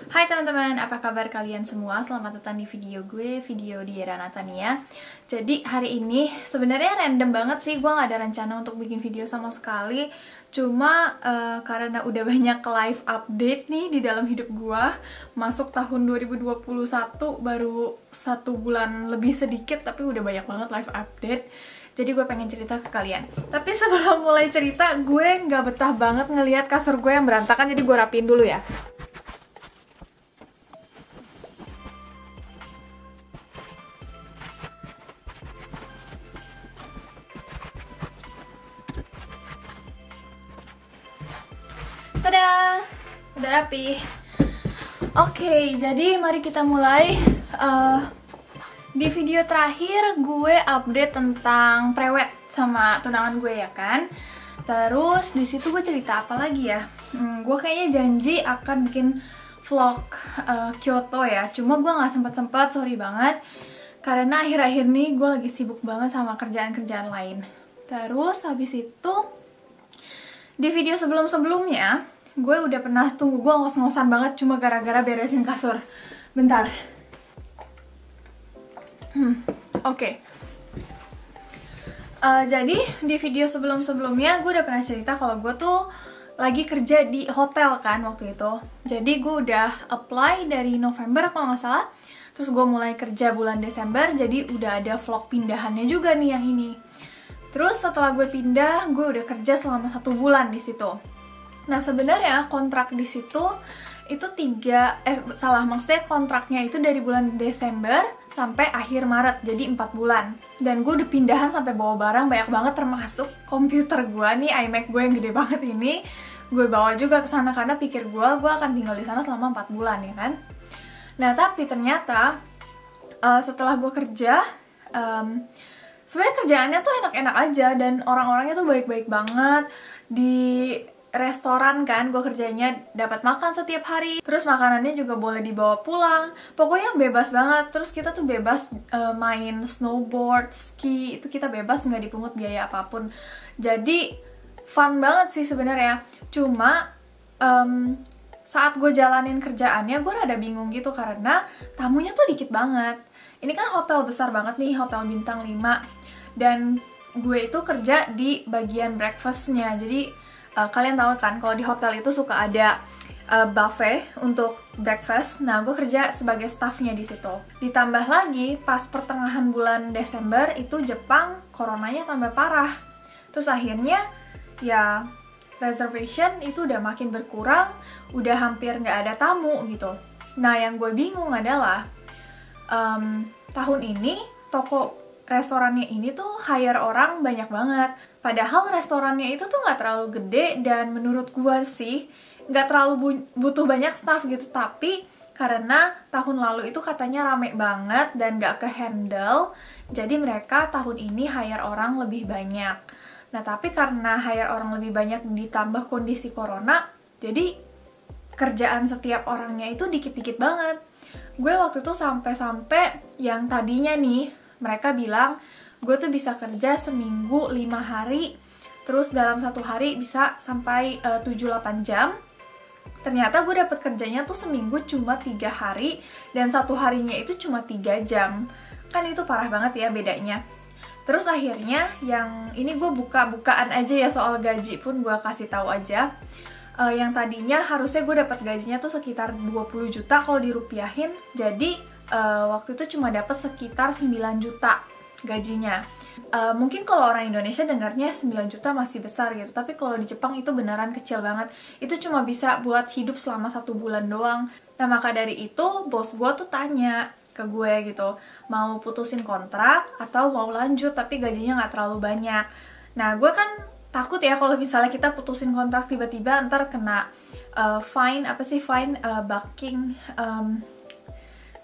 Hai teman-teman, apa kabar kalian semua? Selamat datang di video gue, video di Era Natania. Jadi hari ini sebenarnya random banget sih, gue gak ada rencana untuk bikin video sama sekali. Cuma karena udah banyak live update nih di dalam hidup gue. Masuk tahun 2021, baru 1 bulan lebih sedikit, tapi udah banyak banget live update. Jadi gue pengen cerita ke kalian. Tapi sebelum mulai cerita, gue gak betah banget ngelihat kasur gue yang berantakan, jadi gue rapiin dulu ya. Tada! Udah rapi. Oke, jadi mari kita mulai. Di video terakhir gue update tentang prewed sama tunangan gue ya kan. Terus di situ gue cerita apa lagi ya? Gue kayaknya janji akan bikin vlog Kyoto ya. Cuma gue nggak sempet-sempet, sorry banget. Karena akhir-akhir ini gue lagi sibuk banget sama kerjaan-kerjaan lain. Terus habis itu di video sebelum-sebelumnya gue udah pernah tunggu, gue ngos-ngosan banget cuma gara-gara beresin kasur. Bentar. Oke. Jadi di video sebelum-sebelumnya gue udah pernah cerita kalau gue tuh lagi kerja di hotel kan waktu itu. Jadi gue udah apply dari November kalau nggak salah. Terus gue mulai kerja bulan Desember, jadi udah ada vlog pindahannya juga nih yang ini. Terus setelah gue pindah, gue udah kerja selama 1 bulan di situ. Nah sebenarnya kontrak di situ itu maksudnya kontraknya itu dari bulan Desember sampai akhir Maret, jadi 4 bulan. Dan gue udah pindahan sampai bawa barang banyak banget, termasuk komputer gue nih, iMac gue yang gede banget ini. Gue bawa juga ke sana karena pikir gue akan tinggal di sana selama 4 bulan ya kan. Nah tapi ternyata setelah gue kerja, sebenarnya kerjaannya tuh enak-enak aja dan orang-orangnya tuh baik-baik banget. Di restoran kan gue kerjanya dapat makan setiap hari, terus makanannya juga boleh dibawa pulang, pokoknya bebas banget. Terus kita tuh bebas main snowboard, ski, itu kita bebas, nggak dipungut biaya apapun. Jadi fun banget sih sebenarnya. Cuma saat gue jalanin kerjaannya gue rada bingung gitu karena tamunya tuh dikit banget. Ini kan hotel besar banget nih, hotel bintang 5, dan gue itu kerja di bagian breakfastnya. Jadi kalian tahu kan kalau di hotel itu suka ada buffet untuk breakfast. Nah, gue kerja sebagai staffnya di situ. Ditambah lagi pas pertengahan bulan Desember itu Jepang coronanya tambah parah. Terus akhirnya ya reservation itu udah makin berkurang, udah hampir nggak ada tamu gitu. Nah, yang gue bingung adalah tahun ini toko restorannya ini tuh hire orang banyak banget. Padahal restorannya itu tuh nggak terlalu gede dan menurut gue sih nggak terlalu butuh banyak staff gitu. Tapi karena tahun lalu itu katanya rame banget dan nggak ke-handle, jadi mereka tahun ini hire orang lebih banyak. Nah tapi karena hire orang lebih banyak ditambah kondisi corona, jadi kerjaan setiap orangnya itu dikit-dikit banget. Gue waktu itu sampai yang tadinya nih mereka bilang gue tuh bisa kerja seminggu 5 hari, terus dalam 1 hari bisa sampai 7-8 jam. Ternyata gue dapet kerjanya tuh seminggu cuma 3 hari dan 1 harinya itu cuma 3 jam. Kan itu parah banget ya bedanya. Terus akhirnya yang ini gue buka-bukaan aja ya, soal gaji pun gue kasih tahu aja. Yang tadinya harusnya gue dapet gajinya tuh sekitar 20 juta kalau dirupiahin. Jadi waktu itu cuma dapet sekitar 9 juta gajinya. Mungkin kalau orang Indonesia dengarnya 9 juta masih besar gitu, tapi kalau di Jepang itu beneran kecil banget. Itu cuma bisa buat hidup selama 1 bulan doang. Nah maka dari itu bos gue tuh tanya ke gue gitu, mau putusin kontrak atau mau lanjut tapi gajinya nggak terlalu banyak. Nah gue kan takut ya kalau misalnya kita putusin kontrak tiba-tiba ntar kena fine, bucking,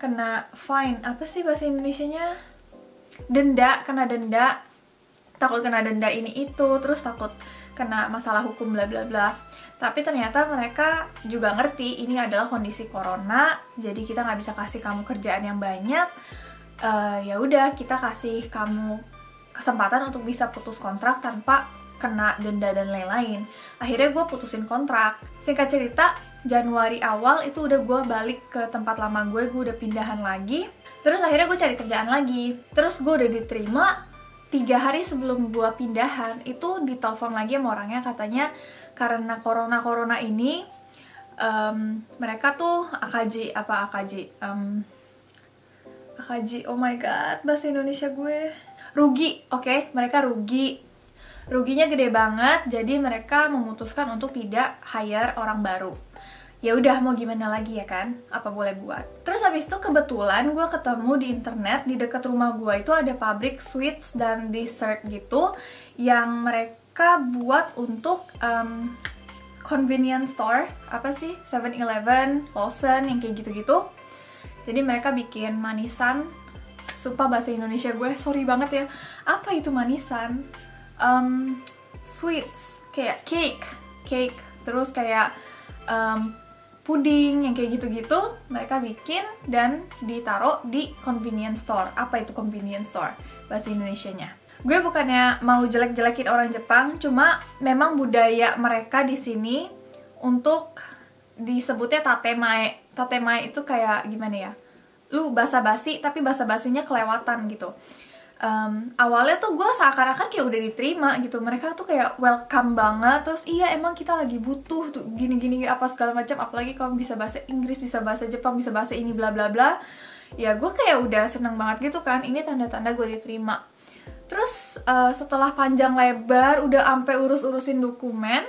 kena fine, apa sih bahasa Indonesianya? Kena denda, takut kena denda ini itu, terus takut kena masalah hukum bla bla bla. Tapi ternyata mereka juga ngerti ini adalah kondisi corona, jadi kita nggak bisa kasih kamu kerjaan yang banyak. Ya udah, kita kasih kamu kesempatan untuk bisa putus kontrak tanpa kena denda dan lain-lain. Akhirnya gue putusin kontrak. Singkat cerita, Januari awal itu udah gue balik ke tempat lama gue udah pindahan lagi. Terus akhirnya gue cari kerjaan lagi. Terus gue udah diterima. 3 hari sebelum gue pindahan, itu ditelepon lagi sama orangnya, katanya karena corona ini mereka tuh AKJ, oh my god, bahasa Indonesia gue, rugi, oke? Mereka ruginya gede banget, jadi mereka memutuskan untuk tidak hire orang baru. Ya udah, mau gimana lagi ya kan, apa boleh buat. Terus habis itu kebetulan gue ketemu di internet, di dekat rumah gue itu ada pabrik sweets dan dessert gitu yang mereka buat untuk convenience store, apa sih, 7-Eleven, Lawson, yang kayak gitu-gitu. Jadi mereka bikin manisan. Sumpah bahasa Indonesia gue, sorry banget ya. Apa itu manisan? Sweets, kayak cake, terus kayak puding yang kayak gitu-gitu mereka bikin dan ditaruh di convenience store. Apa itu convenience store bahasa Indonesianya? Gue bukannya mau jelek-jelekin orang Jepang, cuma memang budaya mereka di sini untuk disebutnya tatemae. Tatemae itu kayak gimana ya? Lu basa-basi tapi basa-basinya kelewatan gitu. Awalnya tuh gue seakan-akan kayak udah diterima gitu, mereka tuh kayak welcome banget, terus iya emang kita lagi butuh tuh gini-gini apa segala macam, apalagi kamu bisa bahasa Inggris, bisa bahasa Jepang, bisa bahasa ini bla bla bla. Ya gue kayak udah seneng banget gitu kan, ini tanda-tanda gue diterima. Terus setelah panjang lebar udah sampai urus-urusin dokumen,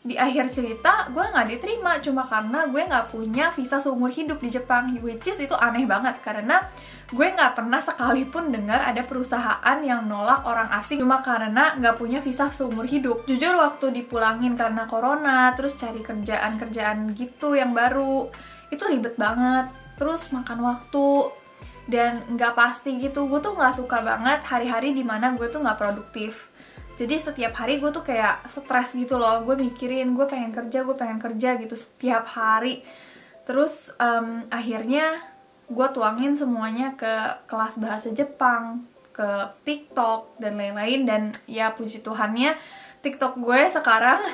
di akhir cerita gue nggak diterima cuma karena gue nggak punya visa seumur hidup di Jepang, which is itu aneh banget karena gue nggak pernah sekalipun dengar ada perusahaan yang nolak orang asing cuma karena nggak punya visa seumur hidup. Jujur waktu dipulangin karena corona, terus cari kerjaan gitu yang baru, itu ribet banget, terus makan waktu dan nggak pasti gitu. Gue tuh nggak suka banget hari-hari dimana gue tuh nggak produktif. Jadi setiap hari gue tuh kayak stres gitu loh, gue mikirin gue pengen kerja gitu setiap hari. Terus akhirnya gue tuangin semuanya ke kelas bahasa Jepang, ke TikTok dan lain-lain. Dan ya puji Tuhannya TikTok gue sekarang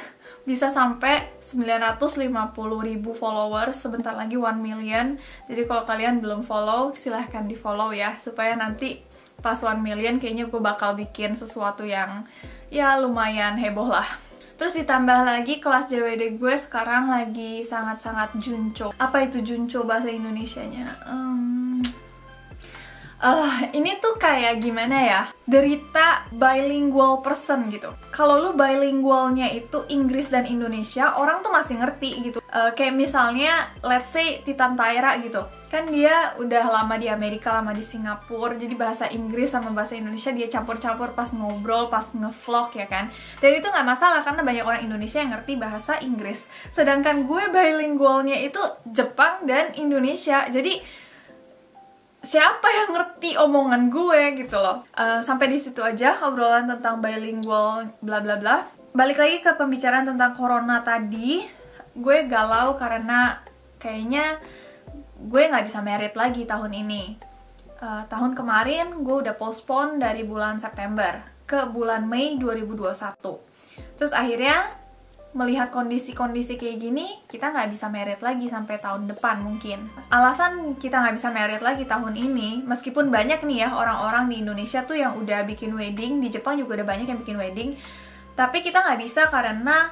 bisa sampai 950.000 followers, sebentar lagi 1 million. Jadi kalau kalian belum follow, silahkan di follow ya, supaya nanti pas 1 million kayaknya gue bakal bikin sesuatu yang ya lumayan heboh lah. Terus ditambah lagi kelas JWD gue sekarang lagi sangat-sangat junco. Apa itu junco bahasa Indonesianya? Ini tuh kayak gimana ya, derita bilingual person gitu. Kalau lu bilingualnya itu Inggris dan Indonesia, orang tuh masih ngerti gitu. Kayak misalnya let's say Titan Taira gitu, kan dia udah lama di Amerika, lama di Singapura, jadi bahasa Inggris sama bahasa Indonesia dia campur-campur pas ngobrol, pas ngevlog ya kan. Dan itu nggak masalah karena banyak orang Indonesia yang ngerti bahasa Inggris. Sedangkan gue bilingualnya itu Jepang dan Indonesia, jadi siapa yang ngerti omongan gue gitu loh. Sampai di situ aja obrolan tentang bilingual bla bla bla. Balik lagi ke pembicaraan tentang corona tadi. Gue galau karena kayaknya gue nggak bisa merit lagi tahun ini. Tahun kemarin gue udah postpone dari bulan September ke bulan Mei 2021. Terus akhirnya melihat kondisi-kondisi kayak gini, kita nggak bisa merit lagi sampai tahun depan mungkin. Alasan kita nggak bisa merit lagi tahun ini, meskipun banyak nih ya orang-orang di Indonesia tuh yang udah bikin wedding, di Jepang juga udah banyak yang bikin wedding, tapi kita nggak bisa karena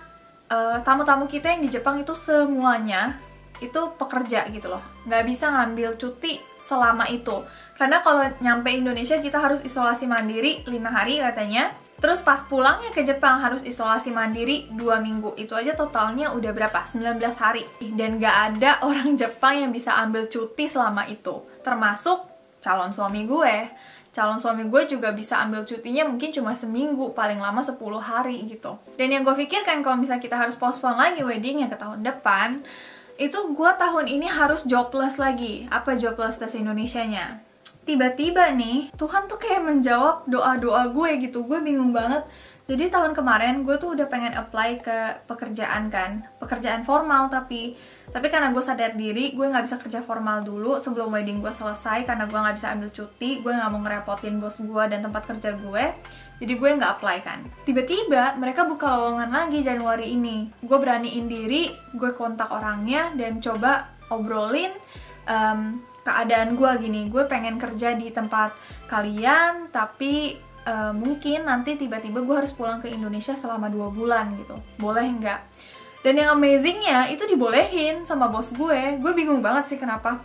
tamu-tamu kita yang di Jepang itu semuanya itu pekerja gitu loh, nggak bisa ngambil cuti selama itu. Karena kalau nyampe Indonesia kita harus isolasi mandiri 5 hari katanya. Terus pas pulangnya ke Jepang harus isolasi mandiri 2 minggu. Itu aja totalnya udah berapa? 19 hari. Dan gak ada orang Jepang yang bisa ambil cuti selama itu. Termasuk calon suami gue. Calon suami gue juga bisa ambil cutinya mungkin cuma seminggu, paling lama 10 hari gitu. Dan yang gue pikirkan kalau misalnya kita harus postpone lagi weddingnya ke tahun depan, itu gue tahun ini harus jobless lagi. Apa jobless bahasa Indonesianya? Tiba-tiba nih, Tuhan tuh kayak menjawab doa-doa gue gitu. Gue bingung banget. Jadi tahun kemarin gue tuh udah pengen apply ke pekerjaan kan, pekerjaan formal, tapi Tapi karena gue sadar diri, gue nggak bisa kerja formal dulu sebelum wedding gue selesai, karena gue nggak bisa ambil cuti, gue nggak mau ngerepotin bos gue dan tempat kerja gue. Jadi gue nggak apply kan. Tiba-tiba mereka buka lowongan lagi Januari ini. Gue beraniin diri, gue kontak orangnya dan coba obrolin keadaan gue gini. Gue pengen kerja di tempat kalian, tapi mungkin nanti tiba-tiba gue harus pulang ke Indonesia selama 2 bulan gitu. Boleh nggak? Dan yang amazingnya itu dibolehin sama bos gue. Gue bingung banget sih kenapa.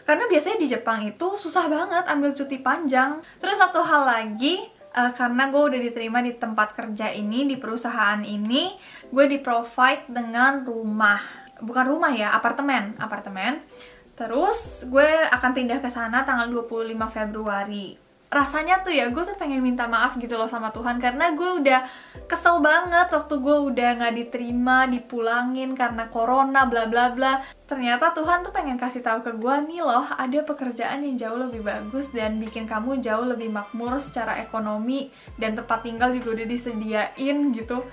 Karena biasanya di Jepang itu susah banget ambil cuti panjang. Terus satu hal lagi, karena gue udah diterima di tempat kerja ini, di perusahaan ini, gue di-provide dengan rumah. Bukan rumah ya, apartemen. Terus gue akan pindah ke sana tanggal 25 Februari. Rasanya tuh ya, gue tuh pengen minta maaf gitu loh sama Tuhan, karena gue udah kesel banget waktu gue udah gak diterima, dipulangin karena corona bla bla bla. Ternyata Tuhan tuh pengen kasih tahu ke gue, nih loh ada pekerjaan yang jauh lebih bagus dan bikin kamu jauh lebih makmur secara ekonomi, dan tempat tinggal juga udah disediain gitu.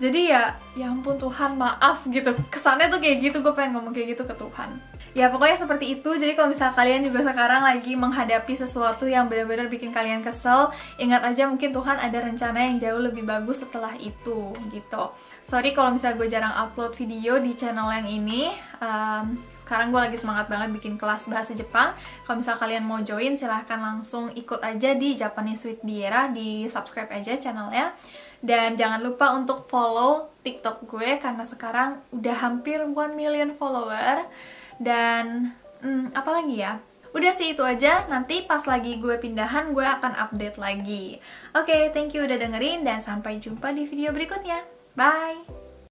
Jadi ya ampun Tuhan, maaf gitu. Kesannya tuh kayak gitu, gue pengen ngomong kayak gitu ke Tuhan. Ya pokoknya seperti itu. Jadi kalau misalnya kalian juga sekarang lagi menghadapi sesuatu yang benar-benar bikin kalian kesel, ingat aja mungkin Tuhan ada rencana yang jauh lebih bagus setelah itu gitu. Sorry kalau misalnya gue jarang upload video di channel yang ini. Sekarang gue lagi semangat banget bikin kelas bahasa Jepang. Kalau misalnya kalian mau join, silahkan langsung ikut aja di Japanese with Diera, di subscribe aja channelnya. Dan jangan lupa untuk follow TikTok gue, karena sekarang udah hampir 1 million follower. Dan apa lagi ya? Udah sih itu aja. Nanti pas lagi gue pindahan, gue akan update lagi. Oke, thank you udah dengerin dan sampai jumpa di video berikutnya. Bye!